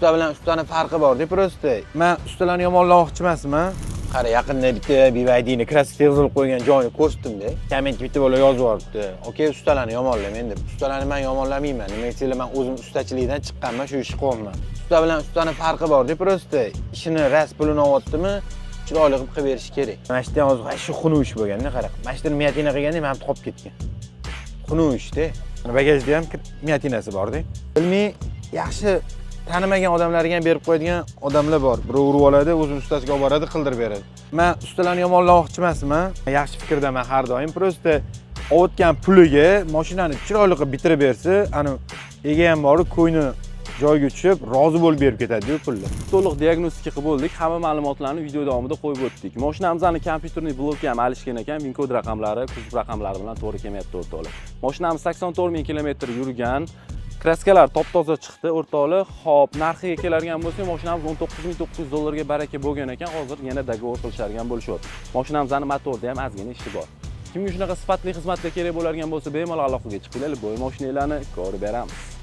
usta bilan ustani farqi bor-da, prosta. Men ustalarni yomonlamoqchi emasman. Qara, yaqinda bitta bivaydini kraska yozib qo'ygan joyini ko'rsatdim-da. Kommentga bitta bola yozib yuboribdi. "Okey, ustalarni yomonlamayman" deb. Ustalarni men yomonlamayman. Nima desanglar, men o'zim ustachilikdan chiqqanman, shu ishni qilyapman. Usta bilan ustani farqi bor-da, prosta. Ishini ras pulini olyaptimi, chiroyli qilib berish kerak. Mana shu ham hozir shu xunush bo'lganda, qara. Mana shu miyatina qilganda men ham qolib ketgan. Xunushda. Bagajda ham miyatinasi bor-da. Bilmay, yaxshi tanimagan odamlarga ham berib qo'yadigan odamlar bor. Birov urib oladi, o'zini ustasiga olib boradi, qildirib beradi. Men ustalarni yomonlamoqchi emasman. Yaxshi fikrdaman har doim. Prosta o'tgan puliga mashinani chiroyli qilib bitirib bersa, ana ega ham bor, ko'ngli joyiga tushib, rozi bo'lib berib ketadi-ku pulni. To'liq diagnostika qilib bo'ldik. Hamma ma'lumotlarni video davomida qo'yib o'tdik. Mashinamizning kompyuterni bloki ham alishgan ekan, VIN kod raqamlari, kuzov raqamlari bilan to'g'ri kelmayapti o'rtoqlar. Mashinamiz 84 ming kilometr yurgan. Kraskalar top-toza chiqdi, o'rtoqlar. Xo'p, narxiga keladigan bo'lsak, mashinamiz 19900 dollarga baraka bo'lgan ekan. Hozir yana dogovor qilishadigan bo'lishyapti. Mashinamizning motorida ham ozgina ishi bor. Kimga shunaqa sifatli xizmatlar kerak bo'ladigan bo'lsa, bemalol aloqaga chiqinglar, bo'y mashinalarni ko'rib beramiz.